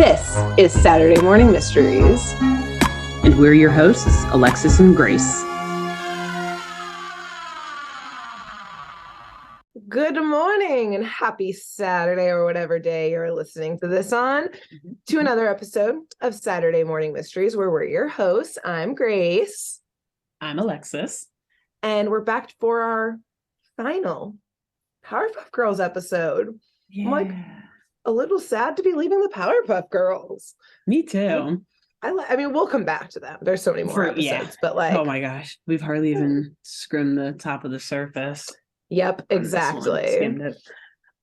This is Saturday Morning Mysteries. And we're your hosts, Alexis and Grace. Good morning and happy Saturday or whatever day you're listening to this on to another episode of Saturday Morning Mysteries where we're your hosts. I'm Grace. I'm Alexis. And we're back for our final Powerpuff Girls episode. Yeah. I'm like a little sad to be leaving the Powerpuff Girls. Me too. I mean, we'll come back to them. There's so many more episodes, but like, oh my gosh, we've hardly even skimmed the top of the surface. Yep, exactly. Skimmed it.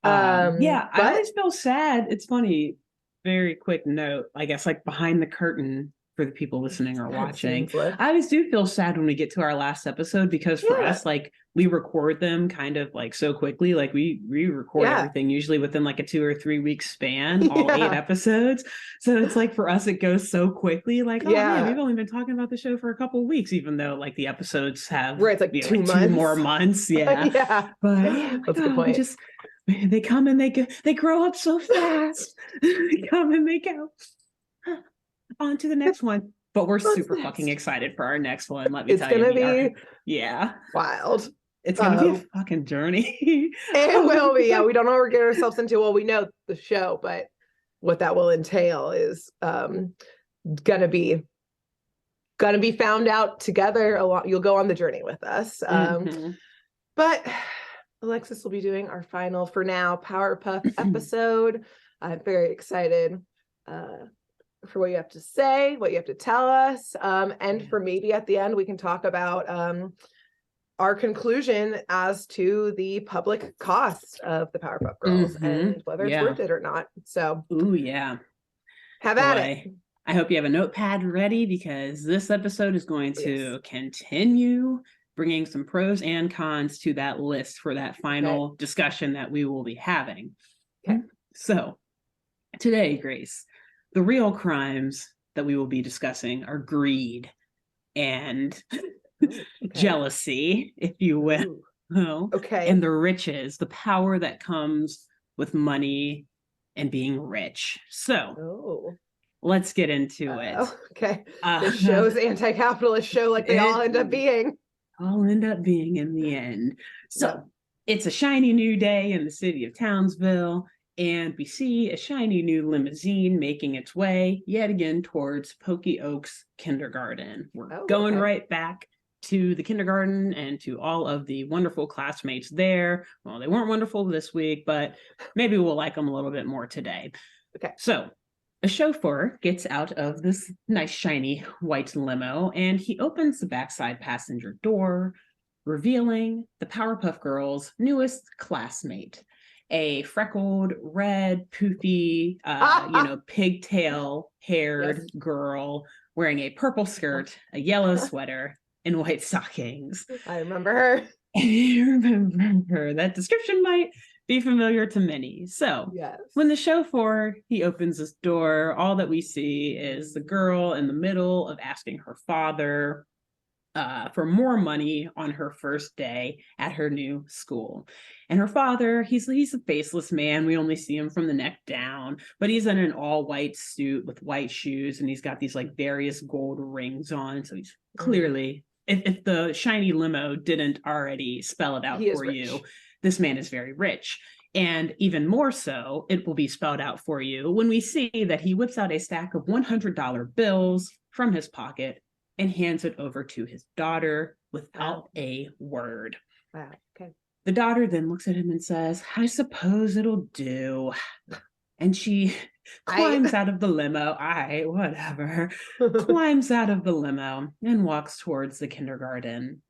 I always feel sad. It's funny. Very quick note, I guess, like behind the curtain for the people listening or watching. I always do feel sad when we get to our last episode because for us, like we record them kind of like so quickly. Like we record everything usually within like a 2 or 3 week span, all 8 episodes. So it's like for us, it goes so quickly. Like, oh man, we've only been talking about the show for a couple of weeks, even though like the episodes have where it's like 2 months. 2 more months. Yeah. But that's a good point. They come and they grow up so fast. They come and they go. On to the next one. But we're super fucking excited for our next one. Let me tell you. It's gonna be wild. It's gonna be a fucking journey. It will be. Yeah, we don't know what we're getting ourselves into. Well, we know the show, but what that will entail is gonna be found out together. You'll go on the journey with us. But Alexis will be doing our final, for now, Powerpuff episode. I'm very excited for what you have to say, what you have to tell us, and for maybe at the end we can talk about our conclusion as to the public cost of the Powerpuff Girls and whether it's worth it or not. So, have at it. I hope you have a notepad ready because this episode is going to continue bringing some pros and cons to that list for that final discussion that we will be having. Okay. So, today, Grace, the real crimes that we will be discussing are greed and jealousy, if you will. And the riches, the power that comes with money and being rich. So let's get into it. Okay. This show's anti-capitalist show like they all end up being. All end up being in the end. So it's a shiny new day in the city of Townsville. And we see a shiny new limousine making its way yet again towards Pokey Oaks Kindergarten. We're going right back to the kindergarten and to all of the wonderful classmates there. Well, they weren't wonderful this week, but maybe we'll like them a little bit more today. Okay. So a chauffeur gets out of this nice shiny white limo and he opens the backside passenger door, revealing the Powerpuff Girls' newest classmate. A freckled, red, poofy, pigtail haired girl wearing a purple skirt, a yellow sweater, and white stockings. I remember her. You remember her. That description might be familiar to many. So when the chauffeur, he opens his door, all that we see is the girl in the middle of asking her father for more money on her first day at her new school. And her father, he's a faceless man. We only see him from the neck down, but he's in an all white suit with white shoes, and he's got these like various gold rings on. So he's clearly, if the shiny limo didn't already spell it out for you, this man is very rich. And even more so, it will be spelled out for you when we see that he whips out a stack of $100 bills from his pocket and hands it over to his daughter without a word. Wow. Okay. The daughter then looks at him and says, "I suppose it'll do." And she climbs out of the limo. Climbs out of the limo and walks towards the kindergarten.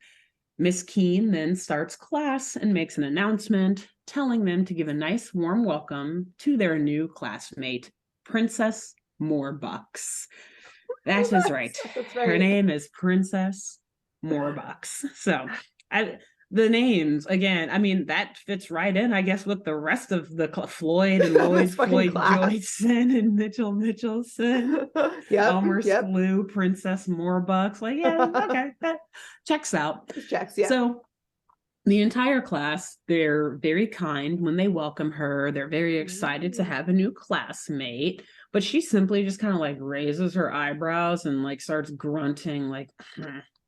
Miss Keene then starts class and makes an announcement telling them to give a nice warm welcome to their new classmate, Princess Morebucks. That is right. Her name is Princess Morebucks. So the names, again, I mean, that fits right in, I guess, with the rest of the Floyd and Lloyd Joyson and Mitchell Mitchelson. Elmer Slew, Princess Morebucks. Like, okay, that checks out. Checks, So The entire class, they're very kind when they welcome her. They're very excited to have a new classmate, but she simply just kind of like raises her eyebrows and like starts grunting like,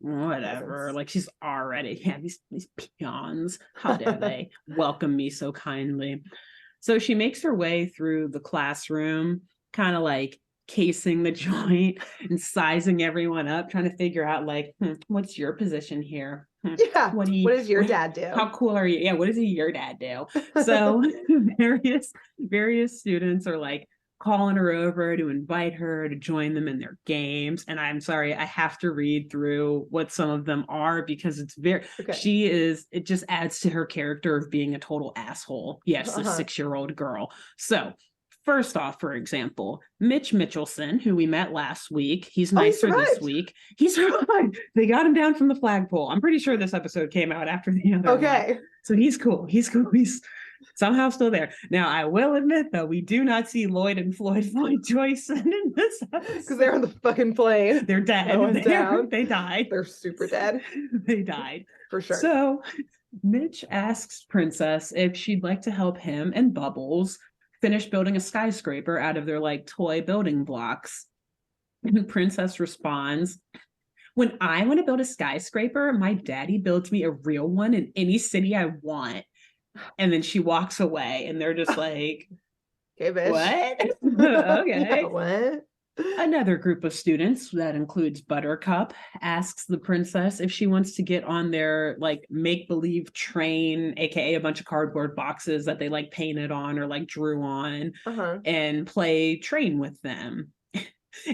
whatever. Like she's already, these peons, how dare they welcome me so kindly. So she makes her way through the classroom, kind of like casing the joint and sizing everyone up, trying to figure out like, what's your position here? Yeah. What does your dad do? How cool are you? Yeah. What does your dad do? So various students are like calling her over to invite her to join them in their games. And I'm sorry, I have to read through what some of them are because it's very, it just adds to her character of being a total asshole. Yes, the 6-year-old girl. So first off, for example, Mitch Mitchelson, who we met last week, he's nicer this week. He survived. They got him down from the flagpole. I'm pretty sure this episode came out after the other one. So he's cool. He's somehow still there. Now, I will admit, though, we do not see Lloyd and Floyd Joyson in this episode. Because they're on the fucking plane. They're dead. They died. They're super dead. They died. For sure. So Mitch asks Princess if she'd like to help him and Bubbles finish building a skyscraper out of their like toy building blocks. And Princess responds, when I want to build a skyscraper, my daddy builds me a real one in any city I want. And then she walks away and they're just like, okay, bitch. What? Okay. Yeah, what? Another group of students, that includes Buttercup, asks the princess if she wants to get on their like make-believe train, aka a bunch of cardboard boxes that they like painted on or like drew on, and play train with them.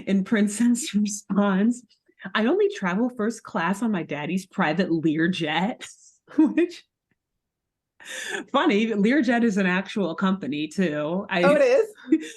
And Princess responds, I only travel first class on my daddy's private Learjet, which funny, Learjet is an actual company too. It is?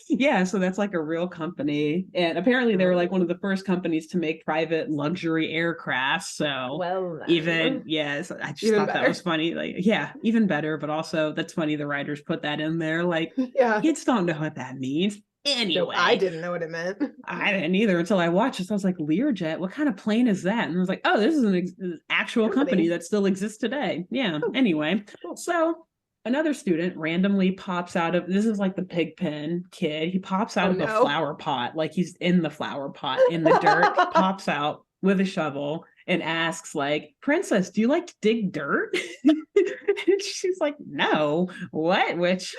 Yeah, so that's like a real company. And apparently they were like one of the first companies to make private luxury aircraft. So even, yes, I just thought that was funny. Like, yeah, even better. But also that's funny the writers put that in there. Like, kids don't know what that means. Anyway, no, I didn't know what it meant. I didn't either until I watched it. So I was like, Learjet, what kind of plane is that? And I was like, oh, this is an actual company that still exists today. Yeah. Anyway, so another student randomly pops out of, this is like the pig pen kid. He pops out of a flower pot, like he's in the flower pot in the dirt, pops out with a shovel and asks like, Princess, do you like to dig dirt? And she's like, no. What? Which...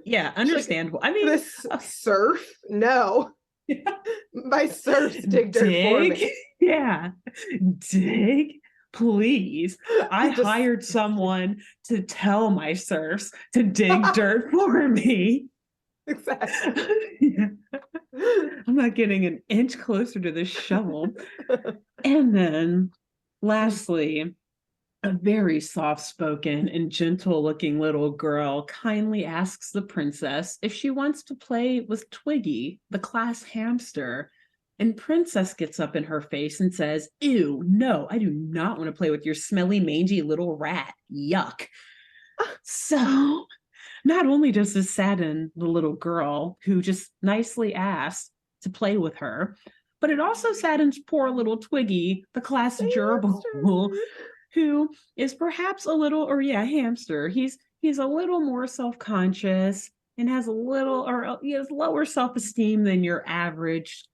yeah, understandable. Like, I mean, this surf? No. My surfs dig dirt for me. Yeah. Dig, please. I hired someone to tell my surfs to dig dirt for me. Exactly. Yeah. I'm not getting an inch closer to this shovel. And then lastly, a very soft-spoken and gentle-looking little girl kindly asks the princess if she wants to play with Twiggy, the class hamster. And Princess gets up in her face and says, ew, no, I do not want to play with your smelly, mangy little rat. Yuck. So not only does this sadden the little girl who just nicely asked to play with her, but it also saddens poor little Twiggy, the class gerbil, who is perhaps a little, or hamster. He's a little more self-conscious and has a little, or he has lower self-esteem than your average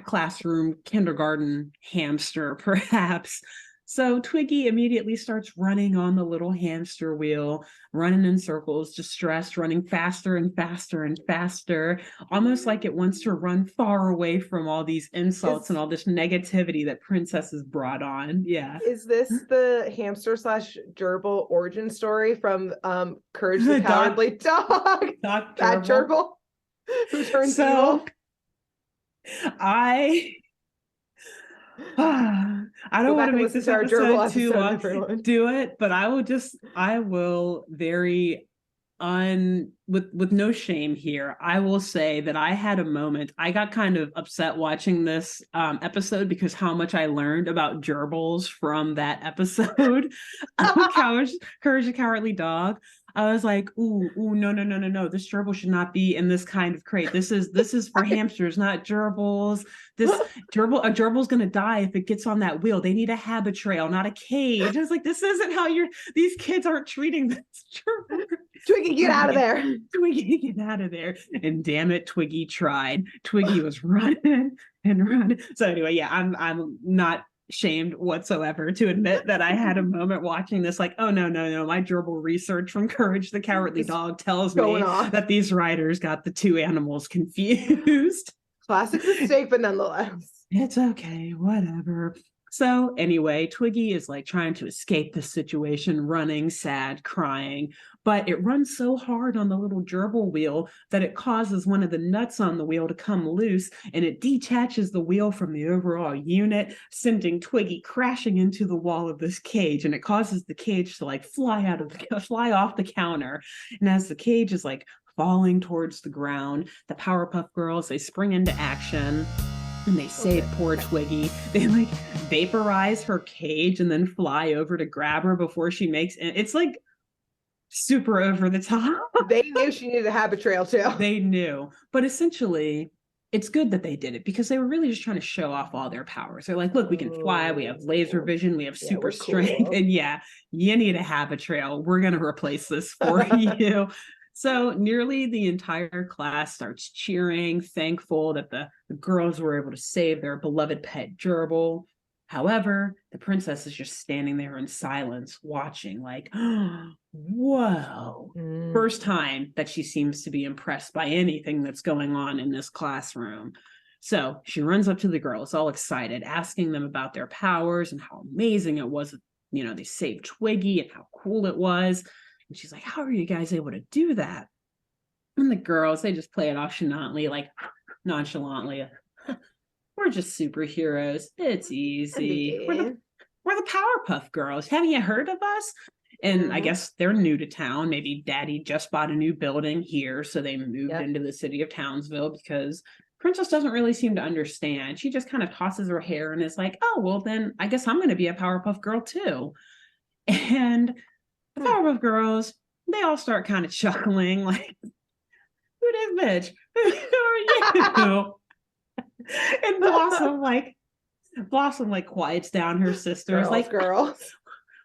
classroom kindergarten hamster, perhaps. So Twiggy immediately starts running on the little hamster wheel, running in circles, distressed, running faster and faster and faster, almost like it wants to run far away from all these insults and all this negativity that Princess has brought on. Yeah. Is this the hamster / gerbil origin story from Courage the Cowardly Dog? That gerbil who turns evil? I don't want to make this episode too long, do it, but I will very with no shame here, I will say that I had a moment. I got kind of upset watching this episode because how much I learned about gerbils from that episode of Courage the Cowardly Dog. I was like, ooh, no. This gerbil should not be in this kind of crate. This is for hamsters, not gerbils. A gerbil's gonna die if it gets on that wheel. They need a habit trail, not a cage. I was like, this isn't how these kids aren't treating this gerbil. Twiggy, get out of there. Twiggy, get out of there. And damn it, Twiggy tried. Twiggy was running and running. So anyway, yeah, I'm not shamed whatsoever to admit that I had a moment watching this, like, oh no, my gerbil research from Courage the Cowardly Dog tells me that these writers got the two animals confused. Classic mistake, but nonetheless. It's okay, whatever. So anyway, Twiggy is like trying to escape the situation, running, sad, crying, but it runs so hard on the little gerbil wheel that it causes one of the nuts on the wheel to come loose, and it detaches the wheel from the overall unit, sending Twiggy crashing into the wall of this cage, and it causes the cage to like fly off the counter. And as the cage is like falling towards the ground, the Powerpuff Girls, they spring into action. And they save poor Twiggy. They like vaporize her cage and then fly over to grab her before she makes it. It's like super over the top. They knew she needed a habit trail too. They knew. But essentially, it's good that they did it because they were really just trying to show off all their powers. They're like, look, we can fly, we have laser vision, we have super strength. Cool. And yeah, you need a habit trail. We're going to replace this for you. So nearly the entire class starts cheering, thankful that the girls were able to save their beloved pet gerbil. However, the princess is just standing there in silence, watching like, oh, whoa. First time that she seems to be impressed by anything that's going on in this classroom. So she runs up to the girls, all excited, asking them about their powers and how amazing it was. You know, they saved Twiggy and how cool it was. And she's like, how are you guys able to do that? And the girls, they just play it off nonchalantly, we're just superheroes. It's easy. We're the Powerpuff Girls. Haven't you heard of us? And I guess they're new to town. Maybe Daddy just bought a new building here, so they moved into the city of Townsville because Princess doesn't really seem to understand. She just kind of tosses her hair and is like, oh, well, then I guess I'm going to be a Powerpuff Girl too. And the Powerpuff Girls, they all start kind of chuckling, like, who this bitch? Who are you? And Blossom quiets down her sisters, girls.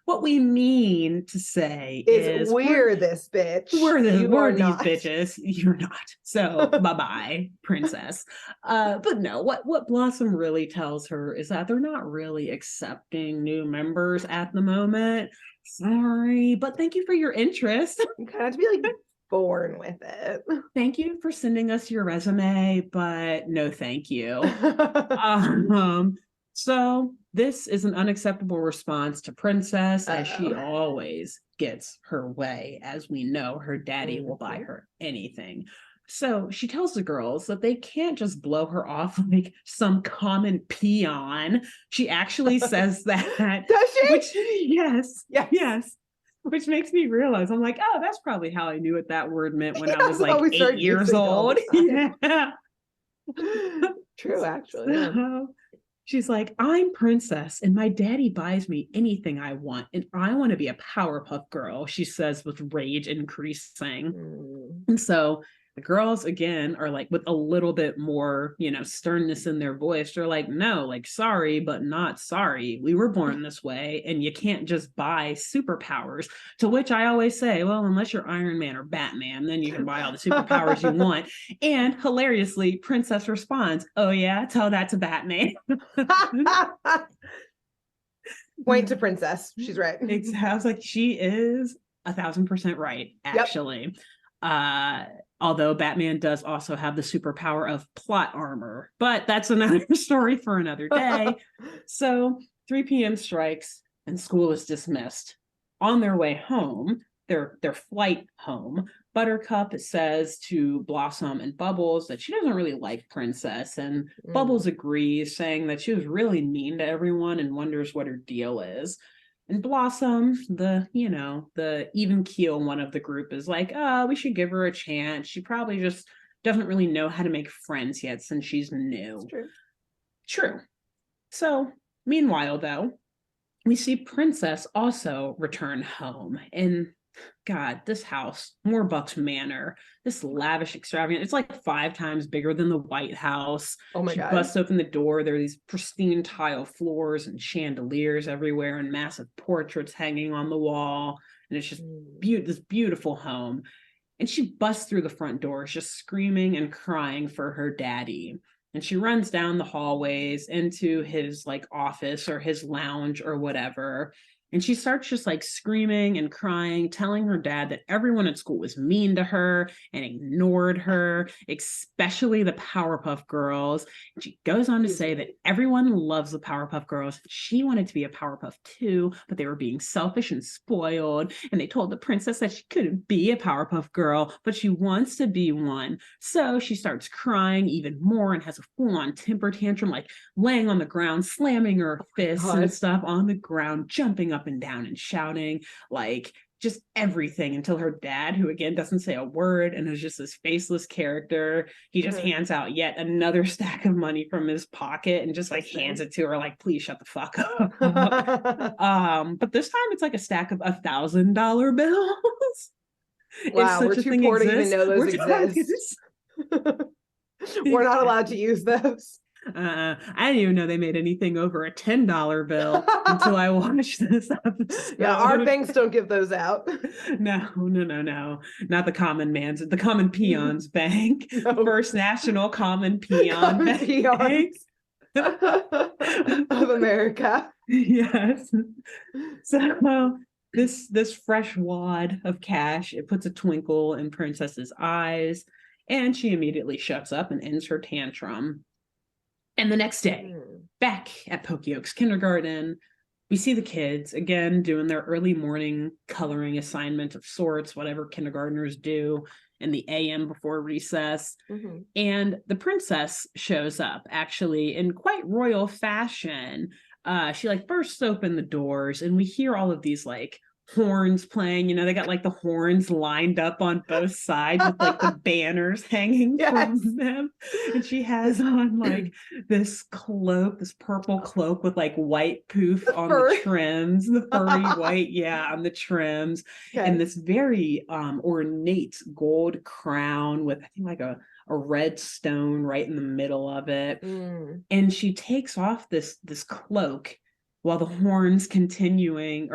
What we mean to say is we're this bitch. We're these bitches. You're not. So bye-bye, princess. But no, what Blossom really tells her is that they're not really accepting new members at the moment. Sorry, but thank you for your interest. You kind of have to be like born with it. Thank you for sending us your resume, but no thank you. So this is an unacceptable response to Princess, as she always gets her way. As we know, her daddy will buy her anything. So she tells the girls that they can't just blow her off like some common peon. She actually says that. Does she? Yes. Which makes me realize, I'm like, oh, that's probably how I knew what that word meant when I was like 8 years old. Yeah. True, actually. So, she's like, I'm Princess and my daddy buys me anything I want and I want to be a Powerpuff Girl, she says with rage increasing. And so the girls again are like with a little bit more, sternness in their voice. They're like, no, like sorry, but not sorry. We were born this way and you can't just buy superpowers. To which I always say, well, unless you're Iron Man or Batman, then you can buy all the superpowers you want. And hilariously, Princess responds, oh yeah, tell that to Batman. Point to Princess. She's right. I was like, she is 1,000% right, actually. Yep. Although Batman does also have the superpower of plot armor, but that's another story for another day. So 3 p.m. strikes and school is dismissed. On their way home, their flight home, Buttercup says to Blossom and Bubbles that she doesn't really like Princess, and Bubbles agrees, saying that she was really mean to everyone and wonders what her deal is. And Blossom, the even keel one of the group, is like, oh, we should give her a chance. She probably just doesn't really know how to make friends yet since she's new. That's true. So, meanwhile, though, we see Princess also return home. And God, this house, Moorbucks Manor, this lavish, extravagant, it's like 5 times bigger than the White House. Oh my She God. busts open the door. There are these pristine tile floors and chandeliers everywhere and massive portraits hanging on the wall. And it's just this beautiful home. And she busts through the front doors, just screaming and crying for her daddy. And she runs down the hallways into his like office or his lounge or whatever. And she starts just like screaming and crying, telling her dad that everyone at school was mean to her and ignored her, especially the Powerpuff Girls. And she goes on to say that everyone loves the Powerpuff Girls. She wanted to be a Powerpuff too, but they were being selfish and spoiled. And they told the princess that she couldn't be a Powerpuff Girl, but she wants to be one. So she starts crying even more and has a full-on temper tantrum, like laying on the ground, slamming her fists and stuff on the ground, jumping up and down and shouting, like just everything, until her dad, who again doesn't say a word and is just this faceless character, he just hands out yet another stack of money from his pocket and just like hands it to her like, please shut the fuck up. But this time it's like a stack of $1,000 bills. Wow, we're too poor to even know those exist. We're not allowed to use those. I didn't even know they made anything over a $10 bill until I watched this episode. Yeah, our banks don't give those out. No. Not the the Common Peon's bank. No. First National Common Peon Bank. Of America. Yes. So this fresh wad of cash, it puts a twinkle in Princess's eyes, and she immediately shuts up and ends her tantrum. And the next day, back at Pokey Oaks Kindergarten, we see the kids again doing their early morning coloring assignment of sorts, whatever kindergartners do in the AM before recess. And the princess shows up actually in quite royal fashion. She like bursts open the doors and we hear all of these like horns playing, they got like the horns lined up on both sides with like the banners hanging from them, and she has on like this cloak, this purple cloak with like white poof on the trims, the furry white on the trims, and this very ornate gold crown with I think like a red stone right in the middle of it. And she takes off this cloak while the horns continuing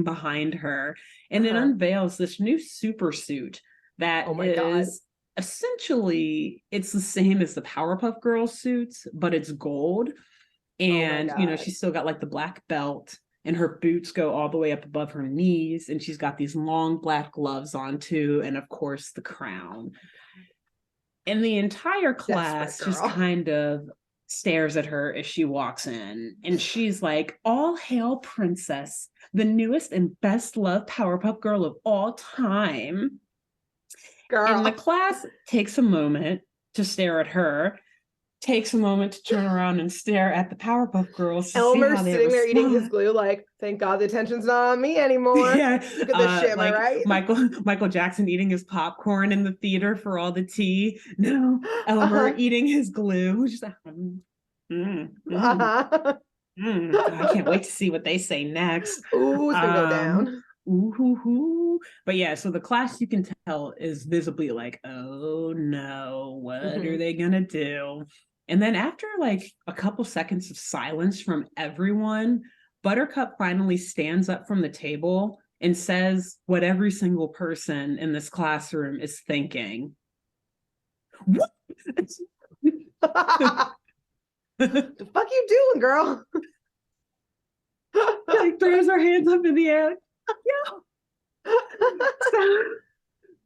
behind her. And it unveils this new super suit that is essentially, it's the same as the Powerpuff Girls suits, but it's gold. And, she's still got like the black belt and her boots go all the way up above her knees. And she's got these long black gloves on too. And of course the crown. And the entire class just kind of stares at her as she walks in, and she's like, all hail Princess, the newest and best loved Powerpuff Girl of all time. And the class takes a moment to stare at her, takes a moment to turn around and stare at the Powerpuff Girls. Elmer's sitting there eating his glue like, thank God the attention's not on me anymore. Look at this shit, am I right? Michael Jackson eating his popcorn in the theater for all the tea. No, Elmer eating his glue. Just I can't wait to see what they say next. Ooh, it's gonna go down. But yeah, so the class, you can tell, is visibly like, oh no, what are they gonna do? And then after like a couple seconds of silence from everyone, Buttercup finally stands up from the table and says what every single person in this classroom is thinking. What? The fuck you doing, girl? Like throws her hands up in the air. So,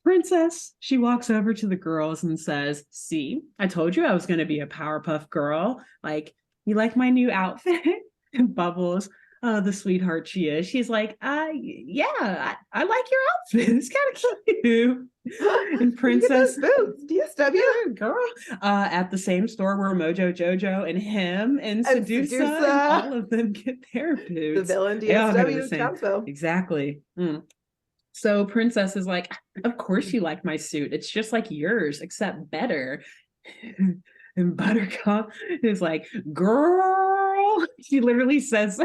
Princess, she walks over to the girls and says, see, I told you I was going to be a Powerpuff Girl. Like, you like my new outfit? And Bubbles, oh, the sweetheart she is. She's like, yeah, I like your outfit. It's kind of cute. And Princess boots, DSW girl, at the same store where Mojo Jojo and him and Sedusa, and all of them get their boots. The villain DSW Townsville. Exactly. So Princess is like, of course you like my suit. It's just like yours, except better. And Buttercup is like, girl. She literally says,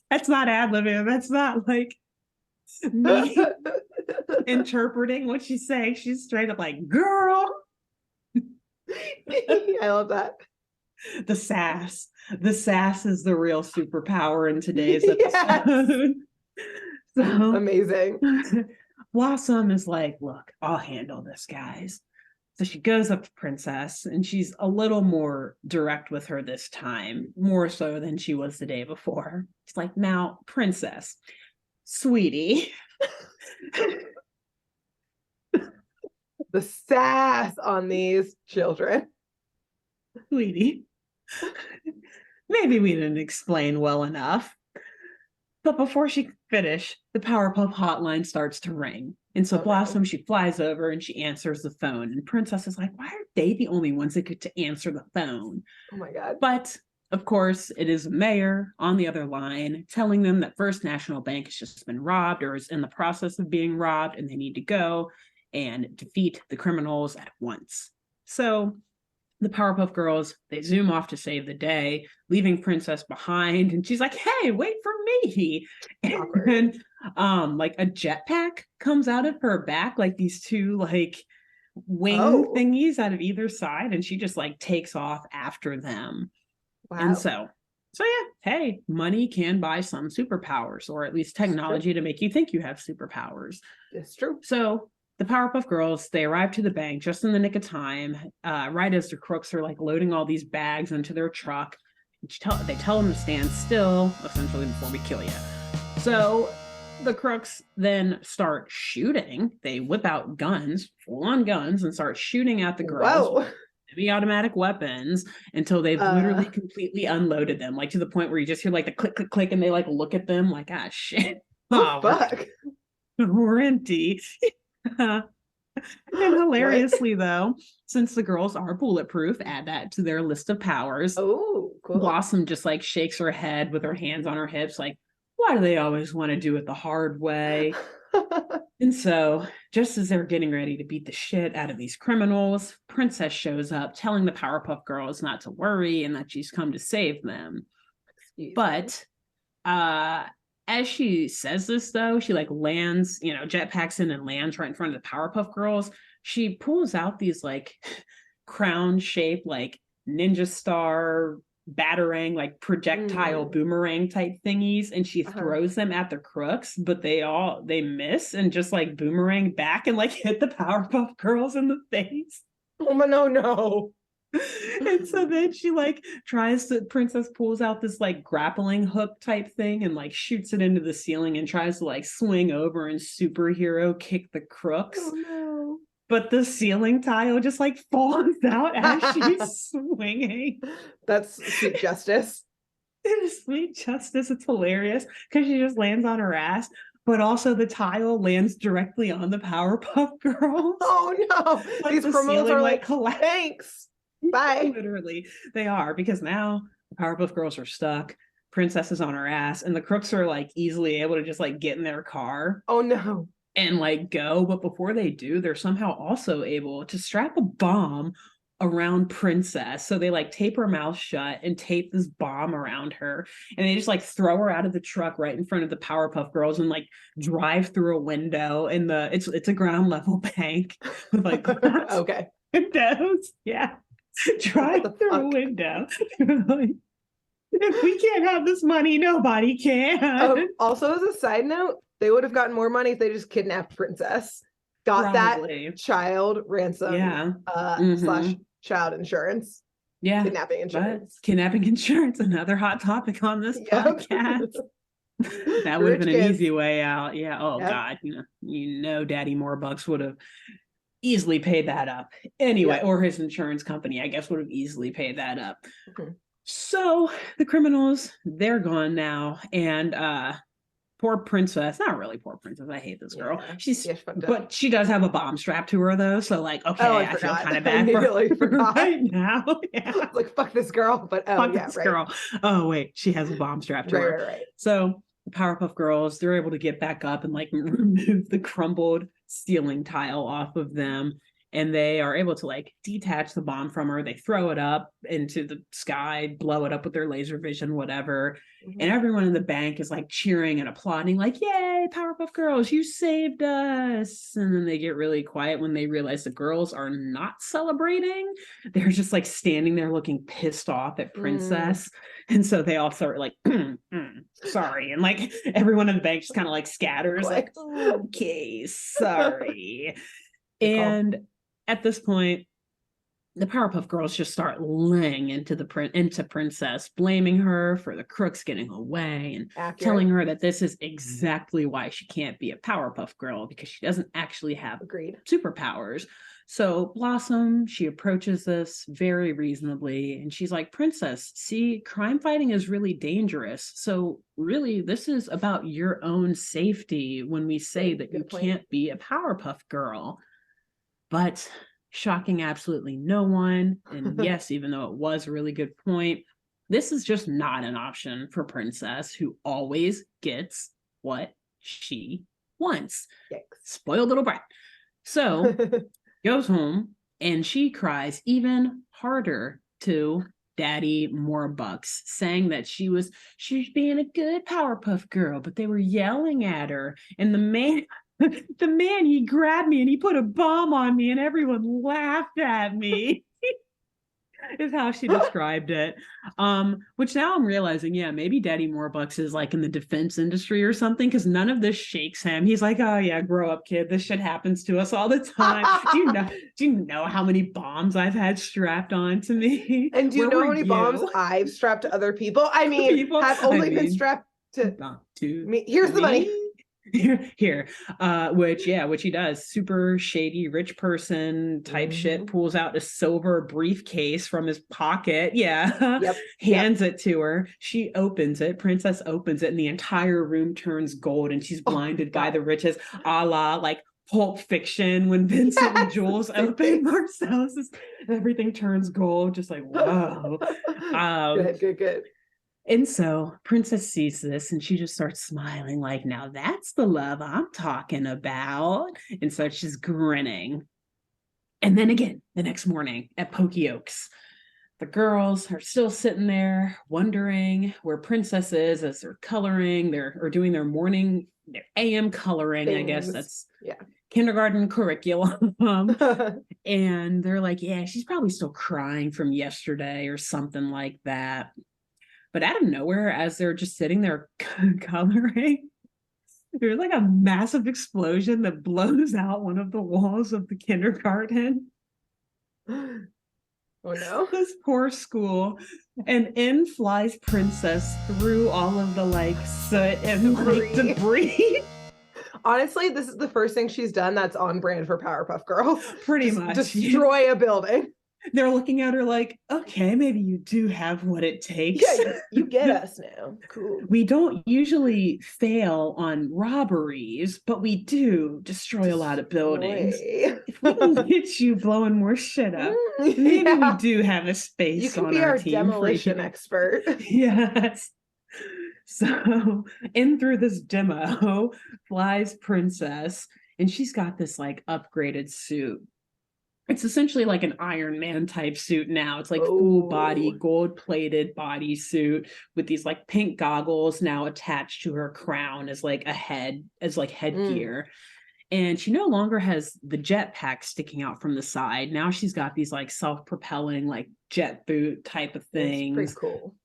that's not ad-libbing. That's not like me interpreting what she's saying. She's straight up like, girl. I love that. The sass. The sass is the real superpower in today's Yes. episode. So Amazing. Blossom is like, look, I'll handle this, guys. So she goes up to Princess and she's a little more direct with her this time, more so than she was the day before. She's like, now, Princess, sweetie. The sass on these children. Sweetie. Maybe we didn't explain well enough. But before she could finish, the Powerpuff hotline starts to ring. And so Blossom, she flies over and she answers the phone. And Princess is like, why are they the only ones that get to answer the phone? Oh my God. But of course, it is the mayor on the other line telling them that First National Bank has just been robbed or is in the process of being robbed and they need to go and defeat the criminals at once. So the Powerpuff Girls, they zoom off to save the day, leaving Princess behind. And she's like, hey, wait for me. And like a jetpack comes out of her back, like these two like wing thingies out of either side. And she just like takes off after them. Wow. And so yeah, hey, money can buy some superpowers, or at least technology to make you think you have superpowers. It's true. So the Powerpuff Girls, they arrive to the bank just in the nick of time, right as the crooks are like loading all these bags into their truck. They tell them to stand still, essentially, before we kill you. So the crooks then start shooting. They whip out guns, full-on guns, and start shooting at the girls. Semi-automatic weapons until they've literally completely unloaded them, like to the point where you just hear like the click, click, click, and they like look at them like, ah, shit. Oh, fuck. We're empty. And hilariously, though, since the girls are bulletproof, add that to their list of powers. Oh, cool. Blossom just like shakes her head with her hands on her hips, like, why do they always want to do it the hard way? And so, just as they're getting ready to beat the shit out of these criminals, Princess shows up, telling the Powerpuff Girls not to worry and that she's come to save them. But as she says this, though, she like lands, jetpacks in and lands right in front of the Powerpuff Girls. She pulls out these like crown shaped like ninja star batarang, like projectile boomerang type thingies, and she throws them at the crooks, but they miss and just like boomerang back and like hit the Powerpuff Girls in the face. Oh no. And so then she like Princess pulls out this like grappling hook type thing and like shoots it into the ceiling and tries to like swing over and superhero kick the crooks. Oh no. But the ceiling tile just like falls out as she's swinging. That's sweet justice. It is sweet justice. It's hilarious because she just lands on her ass, but also the tile lands directly on the Powerpuff Girls. Oh no. Like these criminals are like, thanks. Bye. Literally, they are, because now the Powerpuff Girls are stuck. Princess is on her ass, and the crooks are like easily able to just like get in their car. Oh no. And like go. But before they do, they're somehow also able to strap a bomb around Princess. So they like tape her mouth shut and tape this bomb around her. And they just like throw her out of the truck right in front of the Powerpuff Girls and like drive through a window in it's a ground level bank with like okay. windows. Yeah. Drive through a window. If we can't have this money, nobody can. Also, as a side note, they would have gotten more money if they just kidnapped Princess. Got Probably. That child ransom slash child insurance. Yeah. Kidnapping insurance. Kidnapping insurance, another hot topic on this podcast. That would have been an easy way out. Yeah. Oh God. Daddy Morebucks would have easily paid that up. Anyway, or his insurance company, I guess, would have easily paid that up. Okay. So the criminals, they're gone now. And poor Princess, not really poor Princess, I hate this girl. But she does have a bomb strapped to her though. So like, okay, I feel kind of bad for her right now. Yeah. Like, fuck this girl, but fuck this girl. Oh wait, she has a bomb strapped to her. Right. So the Powerpuff Girls, they're able to get back up and like remove the crumbled ceiling tile off of them. and they are able to like detach the bomb from her. They throw it up into the sky, blow it up with their laser vision, whatever. And everyone in the bank is like cheering and applauding, like, yay, Powerpuff Girls, you saved us. And then they get really quiet when they realize the girls are not celebrating. They're just like standing there looking pissed off at Princess. And so they all start like, sorry. And like everyone in the bank just kind of like scatters, like, okay, sorry. And at this point, the Powerpuff Girls just start laying into Princess, blaming her for the crooks getting away and telling her that this is exactly why she can't be a Powerpuff Girl, because she doesn't actually have superpowers. So Blossom, she approaches this very reasonably, and she's like, Princess, see, crime fighting is really dangerous. So really, this is about your own safety when we say that you can't be a Powerpuff Girl. But shocking absolutely no one. And yes, even though it was a really good point, this is just not an option for Princess, who always gets what she wants. Spoiled little brat. So goes home and she cries even harder to Daddy Morebucks, saying that she was being a good Powerpuff Girl, but they were yelling at her, and the man he grabbed me and he put a bomb on me and everyone laughed at me. Is how she described it. Which now I'm realizing, yeah, maybe Daddy Morebucks is like in the defense industry or something, because none of this shakes him. He's like, oh yeah, grow up, kid. This shit happens to us all the time. Do you know how many bombs I've had strapped on to me? And do you know how many bombs I've strapped to other people? I mean, have only been strapped to me. Here's the money. Which he does. Super shady rich person type shit, pulls out a silver briefcase from his pocket, hands it to her. She opens it, Princess opens it, and the entire room turns gold, and she's blinded by the riches, a la like Pulp Fiction when Vincent and Jules open Marcellus's, everything turns gold, just like whoa. Good. And so Princess sees this and she just starts smiling, like, now that's the love I'm talking about. And so she's grinning. And then again, the next morning at Pokey Oaks, the girls are still sitting there wondering where Princess is as they're coloring, or doing their AM coloring, I guess that's kindergarten curriculum. And they're like, yeah, she's probably still crying from yesterday or something like that. But out of nowhere, as they're just sitting there coloring, there's like a massive explosion that blows out one of the walls of the kindergarten. Oh no. This poor school. And in flies Princess through all of the like soot and like debris. Honestly, this is the first thing she's done that's on brand for Powerpuff Girls. Pretty much. Destroy a building. They're looking at her like, okay, maybe you do have what it takes. Yeah, you get us now. Cool. We don't usually fail on robberies, but we do destroy a lot of buildings. If we can get you blowing more shit up, maybe we do have a space. You can be our demolition expert. Yes. So in through this demo flies Princess, and she's got this like upgraded suit. It's essentially like an Iron Man type suit now. It's like full body, gold-plated bodysuit with these like pink goggles now attached to her crown as like headgear. And she no longer has the jetpack sticking out from the side. Now she's got these like self-propelling like jet boot type of things. It's pretty cool.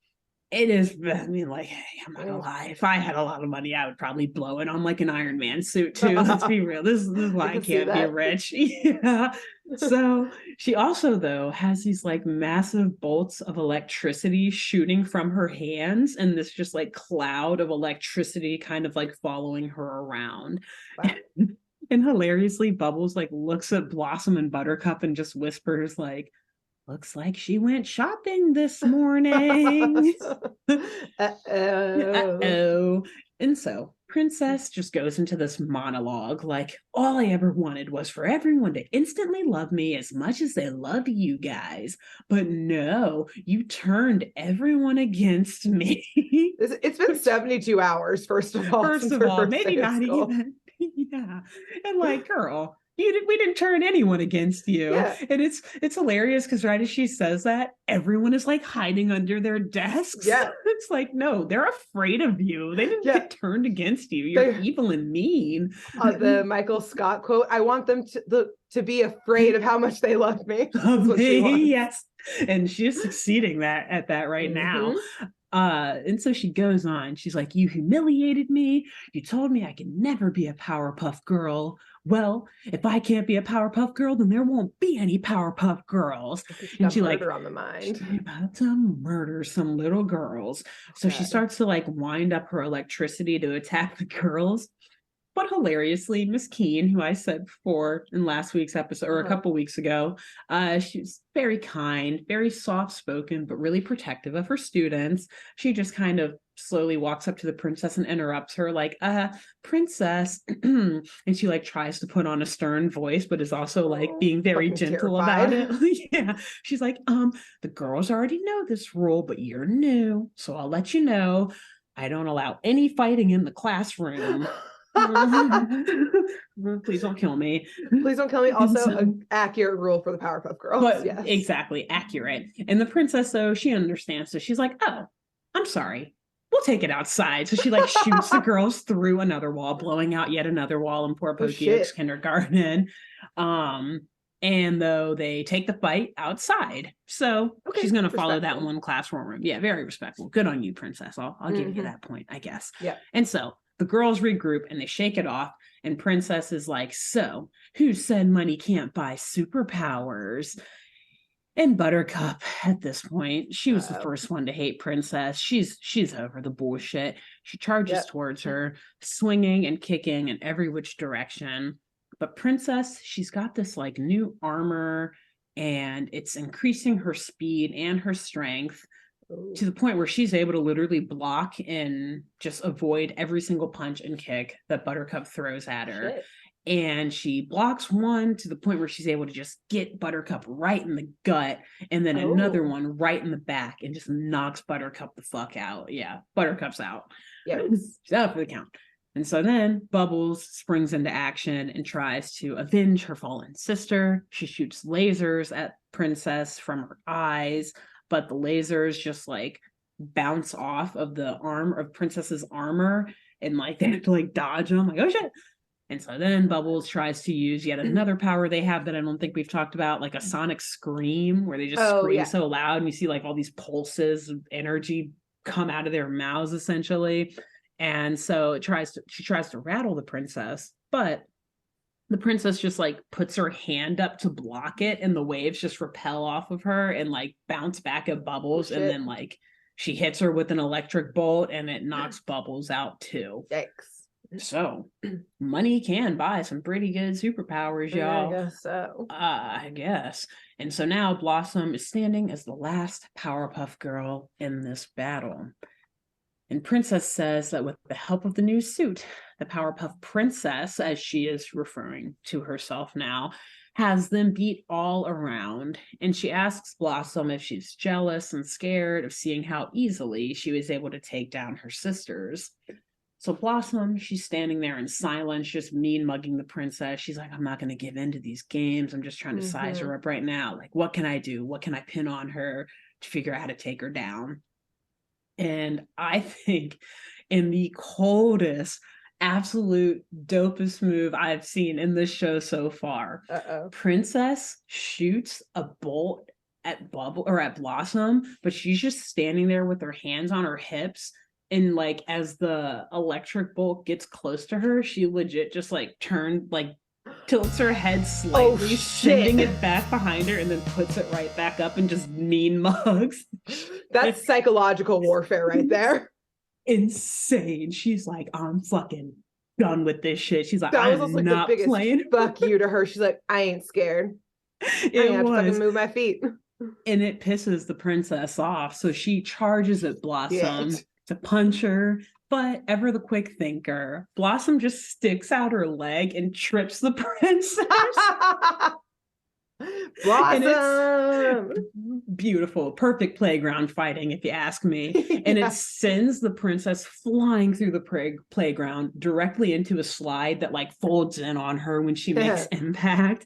It is, I mean, like, hey, I'm not gonna lie. If I had a lot of money, I would probably blow it on like an Iron Man suit too. Let's be real. This is why I can't be rich. Yeah. So she also, though, has these like massive bolts of electricity shooting from her hands, and this just like cloud of electricity kind of like following her around. Wow. And hilariously, Bubbles like looks at Blossom and Buttercup and just whispers like, looks like she went shopping this morning. Uh-oh. And so Princess just goes into this monologue like, all I ever wanted was for everyone to instantly love me as much as they love you guys. But no, you turned everyone against me. It's been 72 hours, first of all. Maybe not even. Yeah. And like, girl, we didn't turn anyone against you. Yeah. And it's hilarious because right as she says that, everyone is like hiding under their desks. Yeah. It's like, no, they're afraid of you. They didn't get turned against you. You're evil and mean. The Michael Scott quote, I want them to be afraid of how much they love me. That's what she wants. Yes. And she's succeeding at that right now. And so she goes on. She's like, you humiliated me. You told me I could never be a Powerpuff Girl. Well, if I can't be a Powerpuff Girl, then there won't be any Powerpuff Girls. And she like on the mind. She's about to murder some little girls. So she starts to like wind up her electricity to attack the girls. But hilariously, Miss Keene, who I said before in last week's episode, or a couple weeks ago, she's very kind, very soft-spoken, but really protective of her students. She just kind of slowly walks up to the princess and interrupts her, like, princess. And she like tries to put on a stern voice, but is also like being very gentle about it. Yeah. She's like, the girls already know this rule, but you're new. So I'll let you know. I don't allow any fighting in the classroom. Please don't kill me. Please don't kill me. Also, an accurate rule for the Powerpuff Girls. But yes. Exactly, accurate. And the princess, though, she understands. So she's like, oh, I'm sorry. We'll take it outside. So she like shoots the girls through another wall, blowing out yet another wall in poor Pokio's kindergarten. And though they take the fight outside. So she's going to follow that one classroom. Yeah, very respectful. Good on you, princess. I'll give you that point, I guess. Yeah. And so the girls regroup and they shake it off. And Princess is like, so who said money can't buy superpowers? And Buttercup, at this point, she was the first one to hate Princess. She's over the bullshit. She charges towards her, swinging and kicking in every which direction. But Princess, she's got this like new armor, and it's increasing her speed and her strength to the point where she's able to literally block and just avoid every single punch and kick that Buttercup throws at her. Shit. And she blocks one to the point where she's able to just get Buttercup right in the gut, and then another one right in the back, and just knocks Buttercup the fuck out. Yeah, Buttercup's out. Yeah, she's out for the count. And so then Bubbles springs into action and tries to avenge her fallen sister. She shoots lasers at Princess from her eyes, but the lasers just like bounce off of the arm of Princess's armor, and like they have to like dodge them. Like, oh shit. And so then Bubbles tries to use yet another power they have that I don't think we've talked about, like a sonic scream, where they just scream so loud and you see like all these pulses of energy come out of their mouths essentially. And so she tries to rattle the princess, but the princess just like puts her hand up to block it, and the waves just repel off of her and like bounce back at Bubbles. And then like she hits her with an electric bolt and it knocks Bubbles out too. Yikes. So money can buy some pretty good superpowers, y'all. I guess so. I guess. And so now Blossom is standing as the last Powerpuff Girl in this battle. And Princess says that with the help of the new suit, the Powerpuff Princess, as she is referring to herself now, has them beat all around. And she asks Blossom if she's jealous and scared of seeing how easily she was able to take down her sisters. So Blossom, she's standing there in silence, just mean mugging the princess. She's like, I'm not going to give in to these games. I'm just trying to size her up right now. Like, what can I do? What can I pin on her to figure out how to take her down? And I think in the coldest, absolute dopest move I've seen in this show so far, Princess shoots a bolt at Blossom, but she's just standing there with her hands on her hips. And like as the electric bolt gets close to her, she legit just like tilts her head slightly, sending it back behind her, and then puts it right back up and just mean mugs. That's psychological warfare right there. Insane. She's like, I'm fucking done with this shit. She's like, that I'm was like not the biggest playing. Fuck you to her. She's like, I ain't scared. I ain't have to fucking move my feet. And it pisses the princess off. So she charges at Blossom to punch her. But ever the quick thinker, Blossom just sticks out her leg and trips the princess. And Blossom. it's beautiful, perfect playground fighting, if you ask me. And Yeah. it sends the princess flying through the playground directly into a slide that like folds in on her when she makes impact.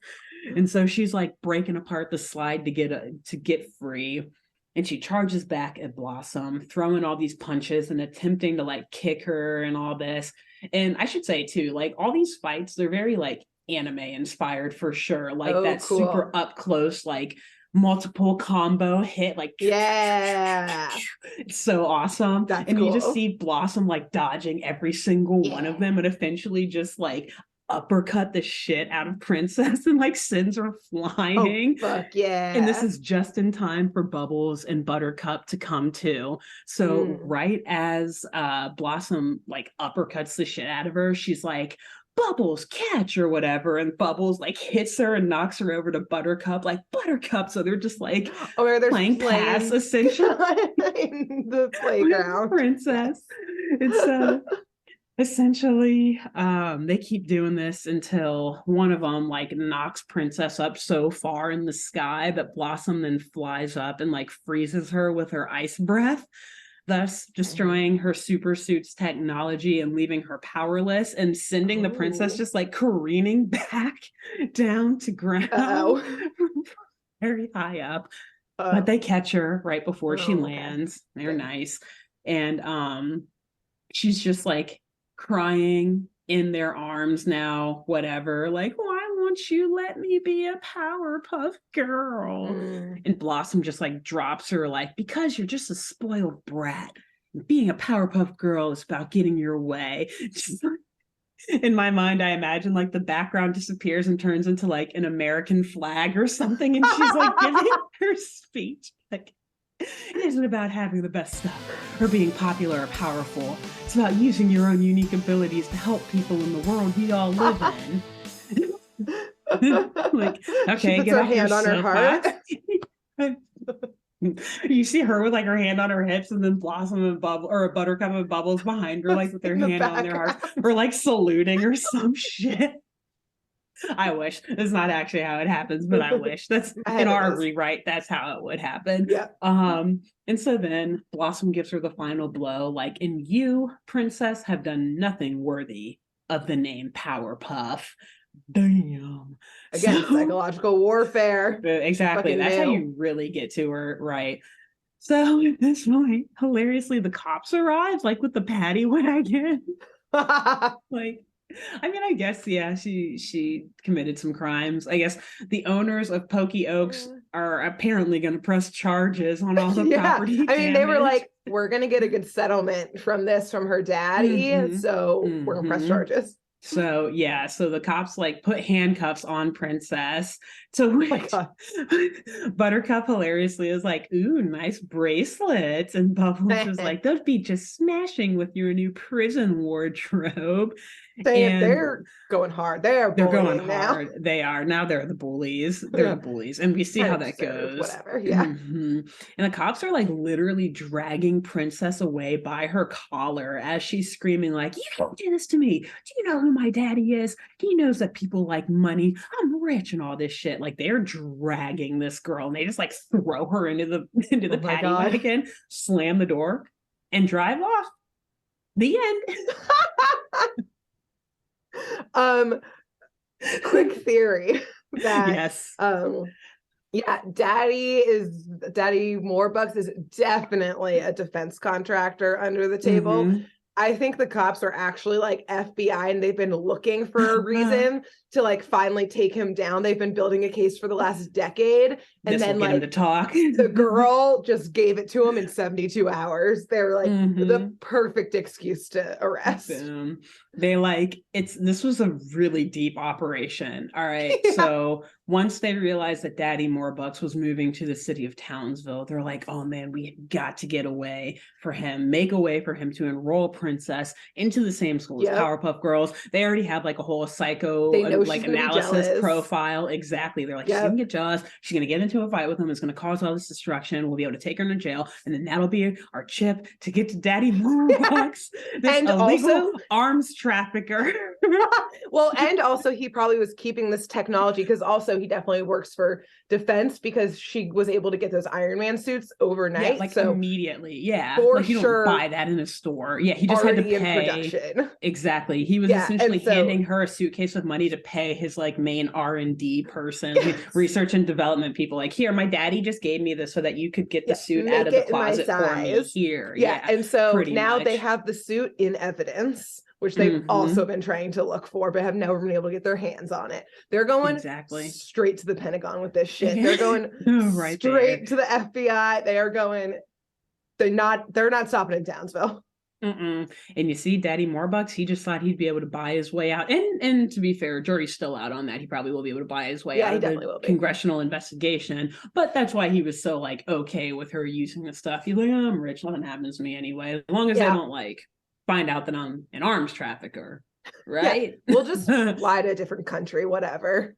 And so she's like breaking apart the slide to get free. And she charges back at Blossom, throwing all these punches and attempting to like kick her and all this. And I should say too, like all these fights, they're very like anime inspired for sure. Like that cool. super up close, like multiple combo hit, like yeah, it's so awesome. That's and cool. You just see Blossom like dodging every single one of them and eventually just like uppercut the shit out of Princess and like sends her flying. Oh, fuck yeah. And this is just in time for Bubbles and Buttercup to come too. So right as Blossom like uppercuts the shit out of her, she's like, Bubbles, catch, or whatever. And Bubbles like hits her and knocks her over to Buttercup, like Buttercup. So they're just like they're playing pass essentially in the playground. Princess. It's essentially they keep doing this until one of them like knocks Princess up so far in the sky that Blossom then flies up and like freezes her with her ice breath, thus destroying her super suit's technology and leaving her powerless and sending the princess just like careening back down to ground very high up. But they catch her right before she lands. They're nice. And she's just like crying in their arms now, whatever, like, why won't you let me be a Powerpuff girl? And Blossom just like drops her, like, because you're just a spoiled brat. Being a Powerpuff girl is about getting your way. In my mind, I imagine like the background disappears and turns into like an American flag or something, and she's like giving her speech like, it isn't about having the best stuff or being popular or powerful. It's about using your own unique abilities to help people in the world we all live in. Like, okay, get her off hand your on her heart. You see her with like her hand on her hips, and then Blossom and Bubble or Buttercup and Bubbles behind her, like with their hand on their heart, or like saluting or some shit. I wish. That's not actually how it happens, but I wish. That's in our rewrite, that's how it would happen. Yeah. And so then Blossom gives her the final blow, like, and you, Princess, have done nothing worthy of the name Powerpuff. Damn. Again, psychological warfare. Exactly. Fucking That's new. how you really get to her, right? So at this point, hilariously, the cops arrive, like with the paddy wagon. Like, I mean, I guess, yeah, she committed some crimes. I guess the owners of Pokey Oaks are apparently going to press charges on all the property I mean, damage. they were like, we're going to get a good settlement from this, from her daddy. So we're going to press charges. So yeah, so the cops like put handcuffs on Princess, to which Buttercup hilariously is like, ooh, nice bracelets, and Bubbles is like, they'd be just smashing with your new prison wardrobe. They're going hard. They're going hard. They are. Now they're the bullies. They're the bullies. And we see how that goes. Whatever. Yeah. And the cops are like literally dragging Princess away by her collar as she's screaming like, you don't do this to me. Do you know who my daddy is? He knows that people like money. I'm rich and all this shit. Like they're dragging this girl and they just like throw her into the paddy wagon, slam the door, and drive off. The end. Quick theory that yes. Yeah, Daddy Morebucks is definitely a defense contractor under the table. I think the cops are actually like FBI and they've been looking for a reason to like finally take him down. They've been building a case for the last decade. And then like to talk. The girl just gave it to him in 72 hours. They were like the perfect excuse to arrest. Boom. They like this was a really deep operation. All right. Yeah. So once they realized that Daddy Morebucks was moving to the city of Townsville, they're like, oh man, we got to get away for him, make a way for him to enroll Princess into the same school as Powerpuff Girls. They already have like a whole psycho like analysis profile. Exactly. They're like, she's gonna get jealous. She's gonna get into into a fight with him. It's going to cause all this destruction. We'll be able to take her to jail, and then that'll be our chip to get to Daddy Warbucks, this And illegal also arms trafficker. well, and also he probably was keeping this technology because also he definitely works for defense because she was able to get those Iron Man suits overnight. Yeah, like so immediately. Yeah, for like you sure, don't buy that in a store. Yeah, he just had to already in pay. production. Exactly. He was Yeah, essentially and so- handing her a suitcase with money to pay his like main R&D person, Yes. research and development people. Like, here, my daddy just gave me this so that you could get the suit out of the it in my closet for me size. here. Yeah, and so pretty now they much. have the suit in evidence, which they've Mhm. also been trying to look for, but have never been able to get their hands on it. They're going Exactly. straight to the Pentagon with this shit. They're going Right straight to the FBI. They are going. They're not stopping in Townsville. And you see Daddy Warbucks, he just thought he'd be able to buy his way out. And to be fair, jury's still out on that. He probably will be able to buy his way out he of the definitely will be. congressional investigation. But that's why he was so like okay with her using the stuff. He's like, oh, I'm rich, nothing happens to me anyway. As long as they don't like find out that I'm an arms trafficker. Right? Yeah, we'll just fly to a different country, whatever.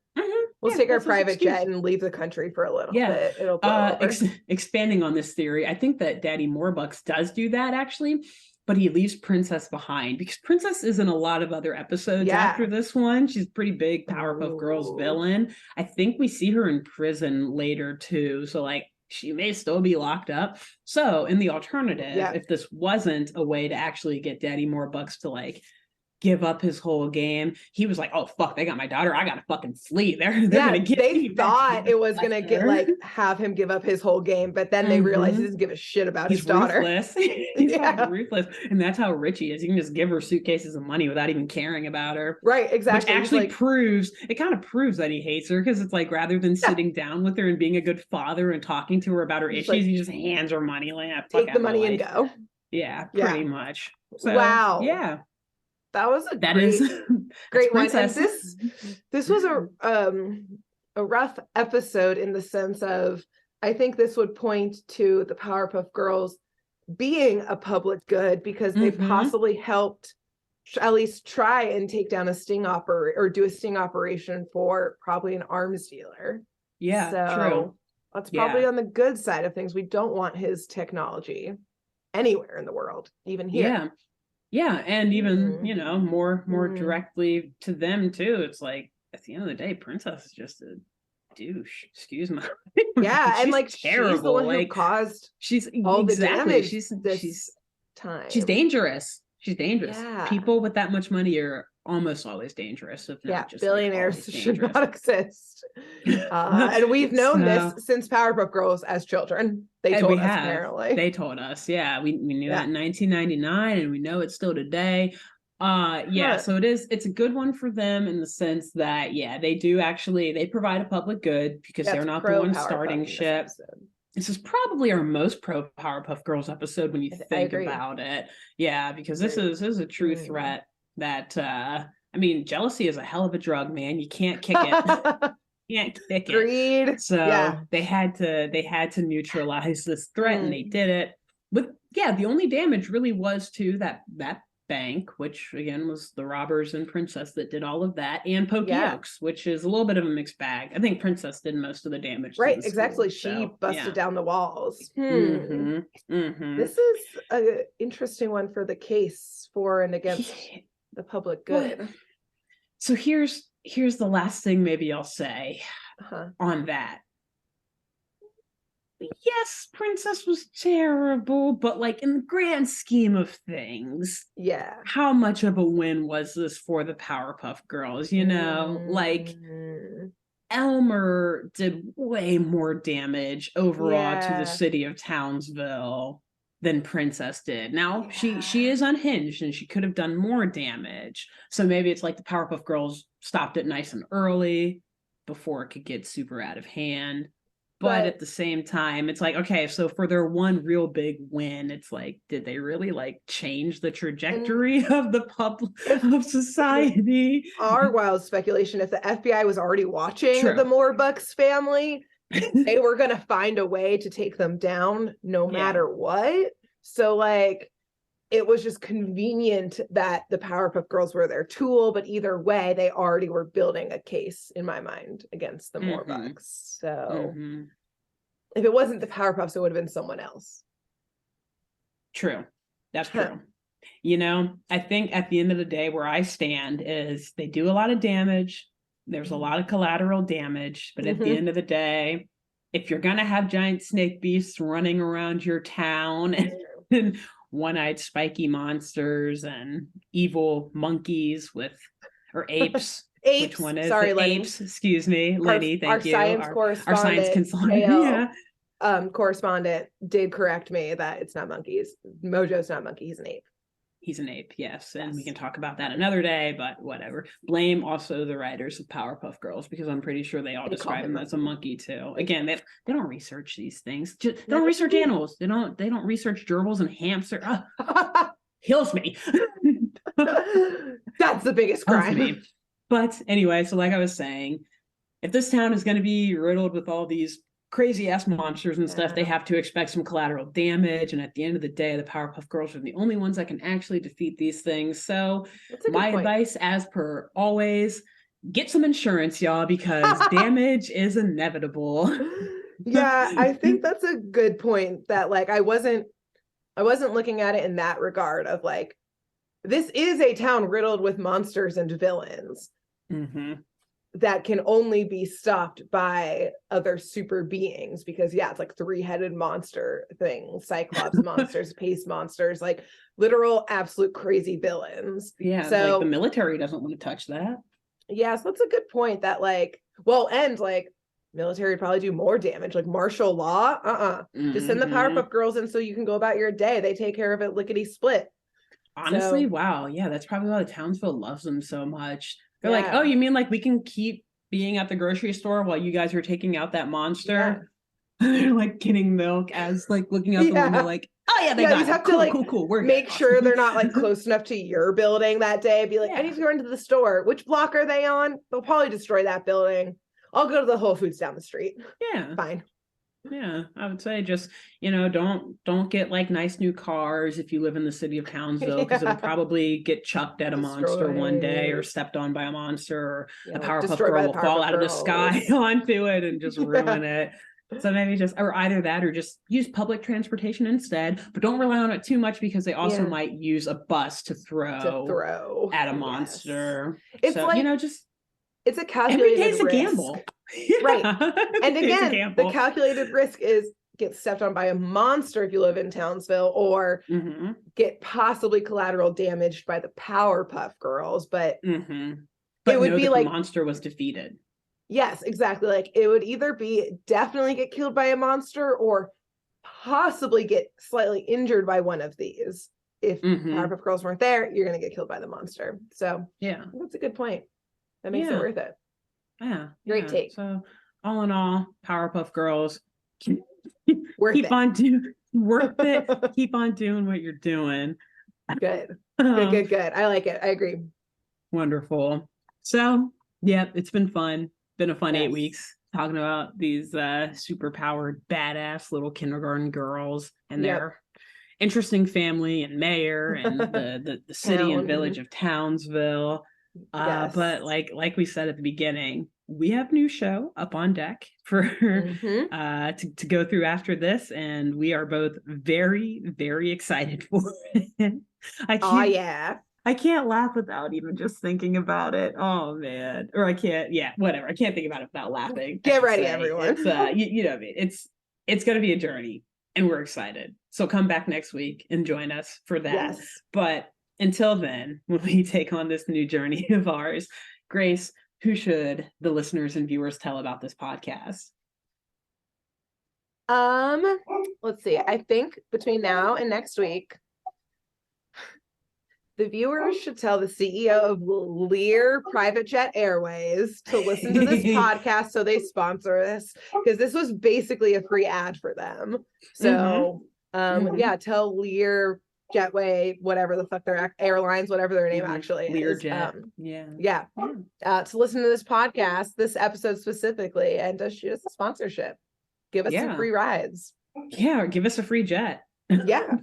We'll take our private jet and leave the country for a little bit. It'll blow over. Expanding on this theory, I think that Daddy Warbucks does do that actually, but he leaves Princess behind because Princess is in a lot of other episodes after this one. She's a pretty big Powerpuff Girls villain. I think we see her in prison later too. So like she may still be locked up. So in the alternative, if this wasn't a way to actually get Daddy Warbucks to like give up his whole game, he was like, oh fuck, they got my daughter, I gotta fucking flee. They're gonna get they thought it was gonna get like have him give up his whole game, but then they realized he doesn't give a shit about his daughter. Ruthless. He's fucking ruthless, and that's how rich he is. He can just give her suitcases of money without even caring about her. Right, exactly. Which actually proves that he hates her, because it's like rather than sitting down with her and being a good father and talking to her about her issues, he just hands her money, like, take the money and go. Yeah, pretty much. So, wow. Yeah. That was a great one. And this was a rough episode in the sense of, I think this would point to the Powerpuff Girls being a public good because they possibly helped at least try and take down a sting operation for probably an arms dealer. Yeah, so true. That's probably on the good side of things. We don't want his technology anywhere in the world, even here. Yeah, and even, you know, more directly to them too. It's like at the end of the day, Princess is just a douche. Excuse me. Yeah, and like terrible. She's the one who caused all the damage. She's dangerous. She's dangerous. Yeah. People with that much money are almost always dangerous. If not just billionaires should not exist. And we've known this since Powerpuff Girls as children. They told us, apparently. They told us, we knew that in 1999, and we know it still today. So it's a good one for them in the sense that they do actually, they provide a public good because they're not the ones starting shit. This is probably our most pro Powerpuff Girls episode when you think about it. Yeah, because this is a true threat that I mean, jealousy is a hell of a drug, man. You can't kick it. Can't kick it. Greed. So they had to neutralize this threat, and they did it. With the only damage really was to that bank, which again was the robbers and Princess that did all of that, and Pokey Oaks, which is a little bit of a mixed bag. I think Princess did most of the damage. Right, exactly. She busted down the walls. This is an interesting one for the case for and against the public good. Well, so here's the last thing maybe I'll say on that. Yes, Princess was terrible, but like in the grand scheme of things, how much of a win was this for the Powerpuff Girls? You know, like Elmer did way more damage overall to the city of Townsville than Princess did. Now she is unhinged and she could have done more damage. So maybe it's like the Powerpuff Girls stopped it nice and early before it could get super out of hand. But at the same time, it's like, okay, so for their one real big win, it's like, did they really like change the trajectory of the public of society? Our wild speculation, if the FBI was already watching the Warbucks family, they were going to find a way to take them down no matter what. So like, it was just convenient that the Powerpuff Girls were their tool, but either way, they already were building a case in my mind against the Warbucks. So if it wasn't the Powerpuffs, it would have been someone else. True. That's true. You know, I think at the end of the day, where I stand is they do a lot of damage. There's a lot of collateral damage, but at the end of the day, if you're going to have giant snake beasts running around your town and one-eyed spiky monsters and evil monkeys or apes. Apes. Which one is Sorry, it? Lenny. Apes. Excuse me, Lenny. Thank you. Our science consultant. Yeah. Correspondent did correct me that it's not monkeys. Mojo's not a monkey. He's an ape. He's an ape, yes. And we can talk about that another day, but whatever. Blame also the writers of Powerpuff Girls, because I'm pretty sure they describe him as a monkey too. Again, they don't research these things. They don't research animals. They don't research gerbils and hamster. Kills me. That's the biggest crime. But anyway, so like I was saying, if this town is going to be riddled with all these crazy ass monsters and stuff, they have to expect some collateral damage. And at the end of the day, the Powerpuff Girls are the only ones that can actually defeat these things. So my advice, as per always, get some insurance, y'all, because damage is inevitable. Yeah, I think that's a good point. That like I wasn't looking at it in that regard of like, this is a town riddled with monsters and villains. That can only be stopped by other super beings, because it's like 3-headed monster things, Cyclops monsters, pace monsters, like literal absolute crazy villains. Yeah, so like the military doesn't want to touch that. Yes, that's a good point. That like, military would probably do more damage, like martial law. Just send the Powerpuff Girls in so you can go about your day. They take care of it lickety split. Honestly, wow, yeah, that's probably why the Townsville loves them so much. They're like, oh, you mean like we can keep being at the grocery store while you guys are taking out that monster? They're like getting milk as like looking out the window, like, oh yeah, they got it. Have cool, to like cool. We're make sure they're not like close enough to your building that day. Be like, I need to go into the store. Which block are they on? They'll probably destroy that building. I'll go to the Whole Foods down the street. Yeah, fine. Yeah, I would say just, don't get like nice new cars if you live in the city of Townsville, because it'll probably get chucked at a monster one day, or stepped on by a monster, or a Powerpuff Girl will fall out of the sky onto it and just ruin it. So maybe or either that, or just use public transportation instead, but don't rely on it too much, because they also might use a bus to throw at a monster. It's so, like, it's a calculated risk. Every day's a gamble. Right. And again, the calculated risk is get stepped on by a monster if you live in Townsville, or get possibly collateral damaged by the Powerpuff Girls. But it would be like the monster was defeated. Yes, exactly. Like it would either be definitely get killed by a monster, or possibly get slightly injured by one of these. If Powerpuff Girls weren't there, you're going to get killed by the monster. So yeah, that's a good point. That makes it worth it. Yeah. Great take. So all in all, Powerpuff Girls, keep on doing worth it. Keep on doing what you're doing. Good. Good. I like it. I agree. Wonderful. So it's been fun. Been a fun 8 weeks talking about these super powered badass little kindergarten girls and their interesting family and mayor and the city and village of Townsville. But like we said at the beginning, we have new show up on deck for to go through after this, and we are both very, very excited for it. I can't laugh without even just thinking about it. Oh man. Or I can't, whatever. I can't think about it without laughing. Get ready, everyone. It's you know what I mean? It's gonna be a journey, and we're excited. So come back next week and join us for that. Yes. But until then, when we take on this new journey of ours, Grace, who should the listeners and viewers tell about this podcast? Let's see. I think between now and next week, the viewers should tell the CEO of Lear Private Jet Airways to listen to this podcast so they sponsor this, because this was basically a free ad for them. So tell Lear Jetway, whatever the fuck their airlines, whatever their name actually is. Learjet. To listen to this podcast, this episode specifically, and to shoot us a sponsorship. Give us some free rides. Yeah, or give us a free jet.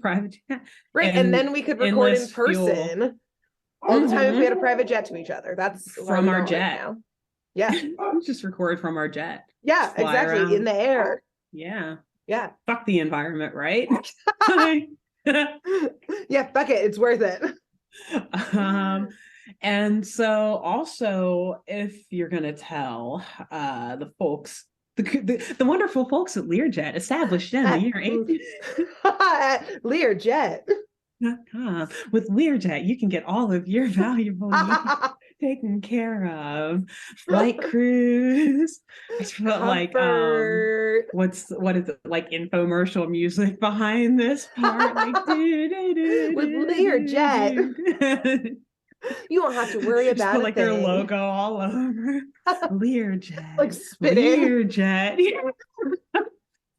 Private jet. Right. And then we could record in person all the time if we had a private jet to each other. That's from our jet. Right now. Yeah. Just record from our jet. Yeah, exactly. Around. In the air. Yeah. Yeah. Fuck the environment, right? Yeah, fuck it. It's worth it. And so also, if you're going to tell the folks, the wonderful folks at Learjet, established in the year 18... Learjet. With Learjet, you can get all of your valuable needs taken care of. Flight crews. I felt like what is it, like infomercial music behind this part? Like with Learjet. You don't have to worry Just about put like their logo all over. Learjet. Like spitting. Learjet.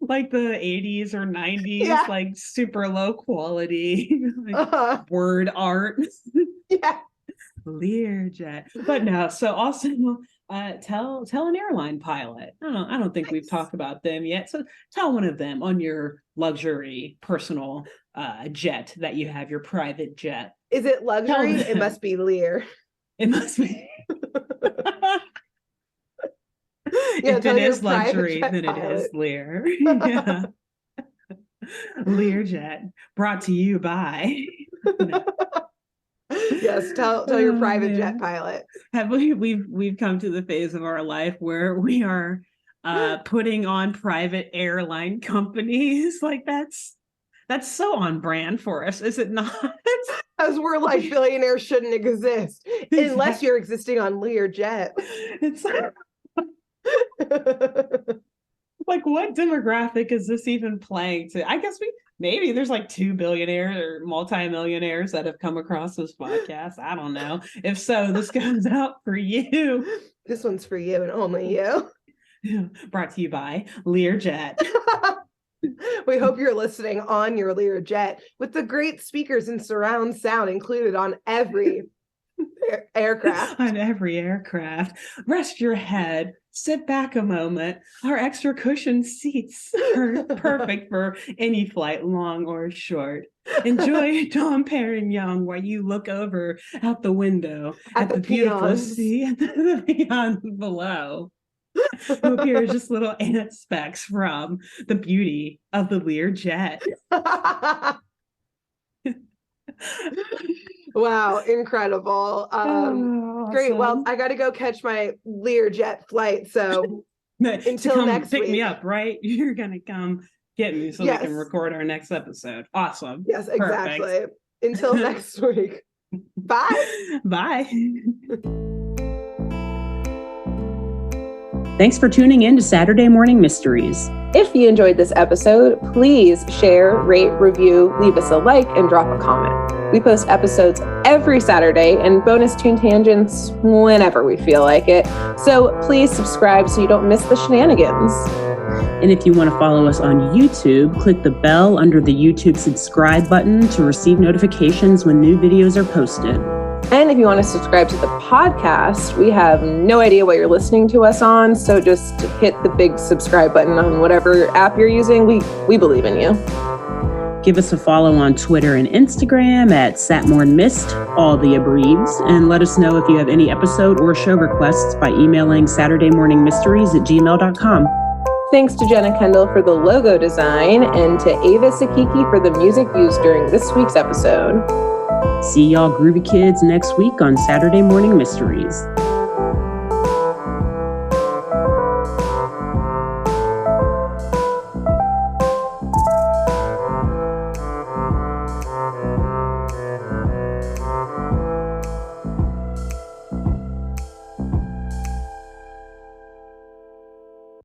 Like the 80s or 90s, like super low quality like word art. Yeah. Learjet. But no, so also tell an airline pilot. I don't think we've talked about them yet. So tell one of them on your luxury personal jet that you have, your private jet. Is it luxury? It must be Lear. It must be. Yeah, if it is luxury, then it is Lear. Yeah. Learjet, brought to you by. Yes, tell your private jet pilot. Have we've come to the phase of our life where we are putting on private airline companies. Like that's so on brand for us, is it not? As we're like, billionaires shouldn't exist unless you're existing on Learjet. It's like, what demographic is this even playing to? I guess maybe there's like 2 billionaires or multimillionaires that have come across this podcast. I don't know. If so, this goes out for you. This one's for you and only you. Brought to you by Learjet. We hope you're listening on your Learjet with the great speakers and surround sound included on every aircraft. On every aircraft. Rest your head. Sit back a moment. Our extra cushioned seats are perfect for any flight, long or short. Enjoy Dom Perignon while you look over out the window at the beautiful sea and the peons below. Who appear just little ant specks from the beauty of the Learjet. Wow, incredible. Awesome. Great. Well, I got to go catch my Learjet flight. So until next week. Pick me up, right? You're going to come get me so we can record our next episode. Awesome. Yes, exactly. Perfect. Until next week. Bye. Bye. Thanks for tuning in to Saturday Morning Mysteries. If you enjoyed this episode, please share, rate, review, leave us a like, and drop a comment. We post episodes every Saturday and bonus tune tangents whenever we feel like it. So please subscribe so you don't miss the shenanigans. And if you want to follow us on YouTube, click the bell under the YouTube subscribe button to receive notifications when new videos are posted. And if you want to subscribe to the podcast, we have no idea what you're listening to us on, so just hit the big subscribe button on whatever app you're using. We believe in you. Give us a follow on Twitter and Instagram at SatmornMist, all the abreves, and let us know if you have any episode or show requests by emailing SaturdayMorningMysteries@gmail.com. Thanks to Jenna Kendall for the logo design and to Ava Sakiki for the music used during this week's episode. See y'all groovy kids next week on Saturday Morning Mysteries.